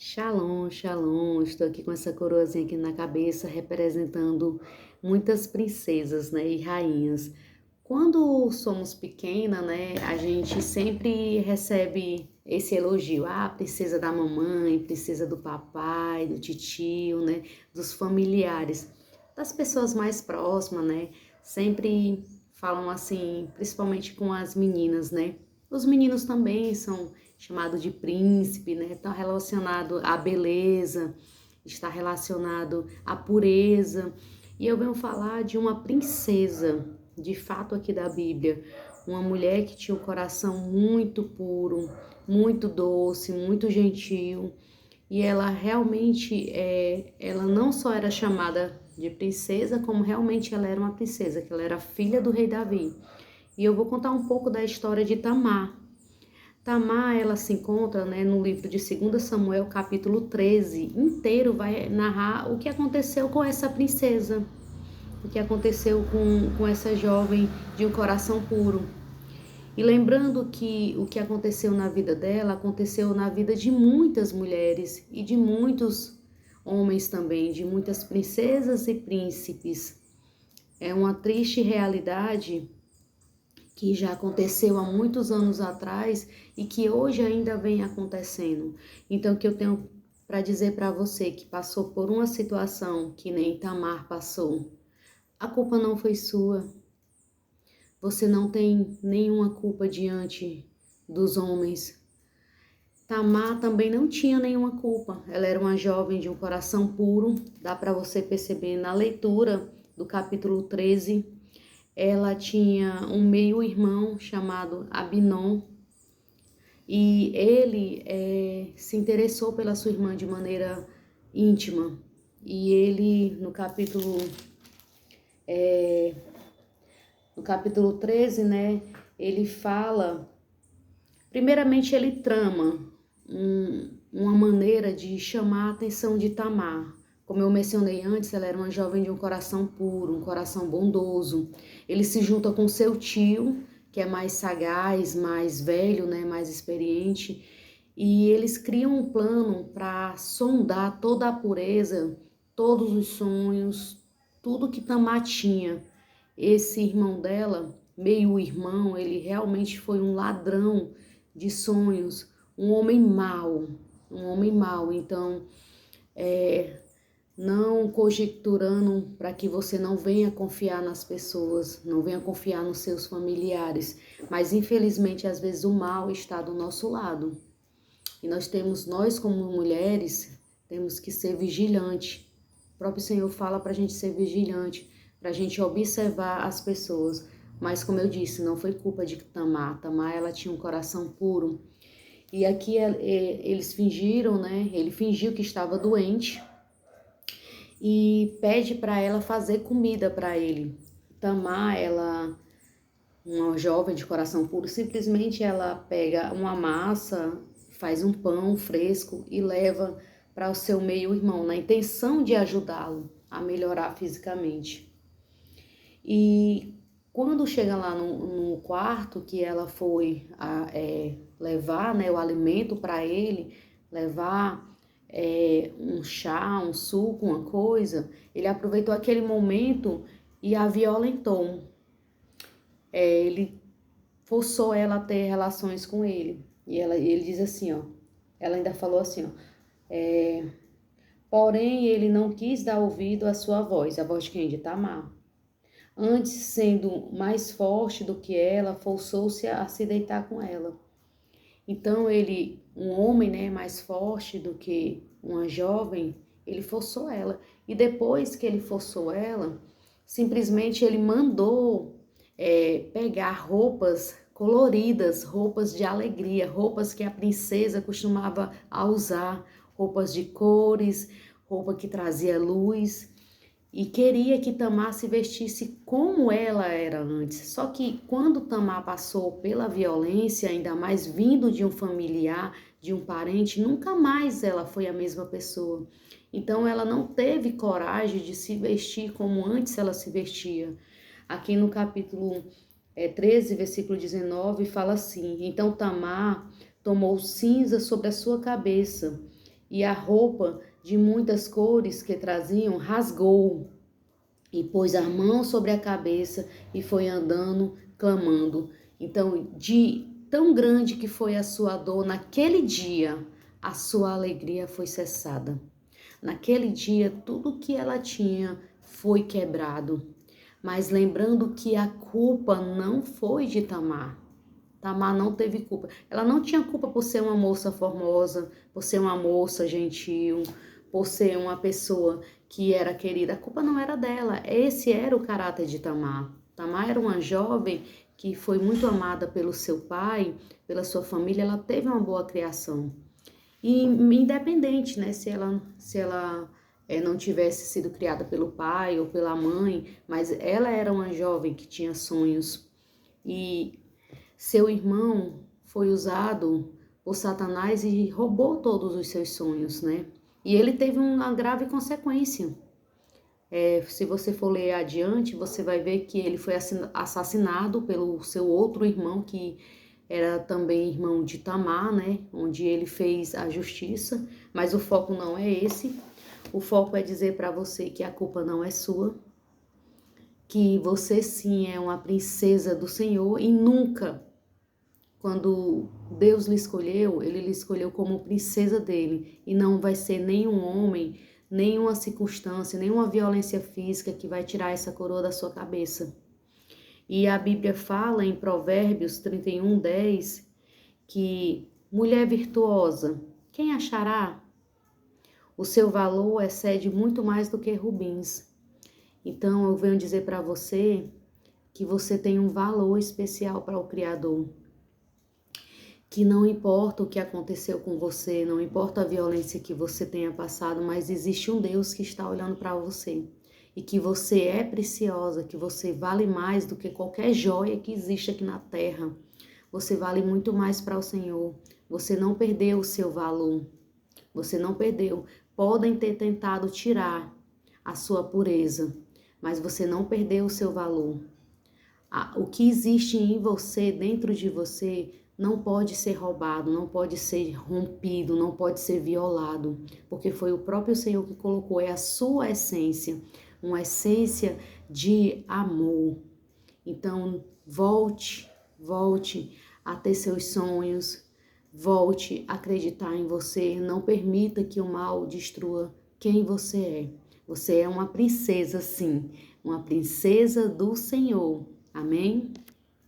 Shalom, shalom. Estou aqui com essa coroazinha aqui na cabeça, representando muitas princesas, né, e rainhas. Quando somos pequena, né, a gente sempre recebe esse elogio. Ah, princesa da mamãe, princesa do papai, do titio, né, dos familiares, das pessoas mais próximas, né, sempre falam assim, principalmente com as meninas, né. Os meninos também são chamados de príncipe, né, está relacionado à beleza, está relacionado à pureza. E eu venho falar de uma princesa, de fato aqui da Bíblia, uma mulher que tinha um coração muito puro, muito doce, muito gentil, e ela realmente, ela não só era chamada de princesa, como realmente ela era uma princesa, que ela era filha do rei Davi. E eu vou contar um pouco da história de Tamar. Tamar, ela se encontra, né, no livro de 2 Samuel, capítulo 13, inteiro vai narrar o que aconteceu com essa princesa, o que aconteceu com essa jovem de um coração puro. E lembrando que o que aconteceu na vida dela, aconteceu na vida de muitas mulheres e de muitos homens também, de muitas princesas e príncipes. É uma triste realidade que já aconteceu há muitos anos atrás e que hoje ainda vem acontecendo. Então, o que eu tenho para dizer para você que passou por uma situação que nem Tamar passou, a culpa não foi sua. Você não tem nenhuma culpa diante dos homens. Tamar também não tinha nenhuma culpa. Ela era uma jovem de um coração puro. Dá para você perceber na leitura do capítulo 13. Ela tinha um meio-irmão chamado Abinom e ele se interessou pela sua irmã de maneira íntima. E ele, no capítulo 13, né, ele fala, primeiramente ele trama uma maneira de chamar a atenção de Tamar. Como eu mencionei antes, ela era uma jovem de um coração puro, um coração bondoso. Ele se junta com seu tio, que é mais sagaz, mais velho, né, mais experiente, e eles criam um plano para sondar toda a pureza, todos os sonhos, tudo que Tamar tinha. Esse irmão dela, meio-irmão, ele realmente foi um ladrão de sonhos, um homem mau, um homem mau. Então, não conjecturando para que você não venha confiar nas pessoas, não venha confiar nos seus familiares, mas infelizmente às vezes o mal está do nosso lado. E nós como mulheres, temos que ser vigilantes. O próprio Senhor fala para a gente ser vigilante, para a gente observar as pessoas. Mas como eu disse, não foi culpa de Tamar. Tamar, ela tinha um coração puro. E aqui eles fingiram, né? Ele fingiu que estava doente e pede para ela fazer comida para ele. Tamar, ela, uma jovem de coração puro, simplesmente ela pega uma massa, faz um pão fresco e leva para o seu meio-irmão, na intenção de ajudá-lo a melhorar fisicamente. E quando chega lá no quarto que ela foi levar, né, o alimento para ele, levar um chá, um suco, uma coisa, ele aproveitou aquele momento e a violentou. Ele forçou ela a ter relações com ele. E ele diz assim, ó, ela ainda falou assim, ó, porém ele não quis dar ouvido à sua voz, a voz de quem? De Tamar. Antes, sendo mais forte do que ela, forçou-se a se deitar com ela. Então ele, um homem, né, mais forte do que uma jovem, ele forçou ela. E depois que ele forçou ela, simplesmente ele mandou pegar roupas coloridas, roupas de alegria, roupas que a princesa costumava usar, roupas de cores, roupa que trazia luz, e queria que Tamar se vestisse como ela era antes. Só que quando Tamar passou pela violência, ainda mais vindo de um familiar, de um parente, nunca mais ela foi a mesma pessoa. Então ela não teve coragem de se vestir como antes ela se vestia. Aqui no capítulo 13, versículo 19, fala assim: então Tamar tomou cinza sobre a sua cabeça e a roupa de muitas cores que traziam rasgou, e pôs a mão sobre a cabeça e foi andando, clamando. Então, de tão grande que foi a sua dor naquele dia, a sua alegria foi cessada. Naquele dia, tudo que ela tinha foi quebrado. Mas lembrando que a culpa não foi de Tamar. Tamar não teve culpa. Ela não tinha culpa por ser uma moça formosa, por ser uma moça gentil, por ser uma pessoa que era querida. A culpa não era dela. Esse era o caráter de Tamar. Tamar era uma jovem que foi muito amada pelo seu pai, pela sua família. Ela teve uma boa criação. E independente, né, se ela não tivesse sido criada pelo pai ou pela mãe, mas ela era uma jovem que tinha sonhos. E seu irmão foi usado por Satanás e roubou todos os seus sonhos, né? E ele teve uma grave consequência. Se você for ler adiante, você vai ver que ele foi assassinado pelo seu outro irmão, que era também irmão de Tamar, né? Onde ele fez a justiça. Mas o foco não é esse. O foco é dizer para você que a culpa não é sua, que você sim é uma princesa do Senhor e nunca, quando Deus lhe escolheu, ele lhe escolheu como princesa dele e não vai ser nenhum homem, nenhuma circunstância, nenhuma violência física que vai tirar essa coroa da sua cabeça. E a Bíblia fala em Provérbios 31:10 que mulher virtuosa, quem achará? O seu valor excede muito mais do que rubins. Então eu venho dizer para você que você tem um valor especial para o Criador. Que não importa o que aconteceu com você, não importa a violência que você tenha passado, mas existe um Deus que está olhando para você. E que você é preciosa, que você vale mais do que qualquer joia que existe aqui na terra. Você vale muito mais para o Senhor. Você não perdeu o seu valor. Você não perdeu. Podem ter tentado tirar a sua pureza, mas você não perdeu o seu valor. O que existe em você, dentro de você, não pode ser roubado, não pode ser rompido, não pode ser violado, porque foi o próprio Senhor que colocou, é a sua essência, uma essência de amor. Então, volte a ter seus sonhos, volte a acreditar em você, não permita que o mal destrua quem você é. Você é uma princesa, sim, uma princesa do Senhor. Amém?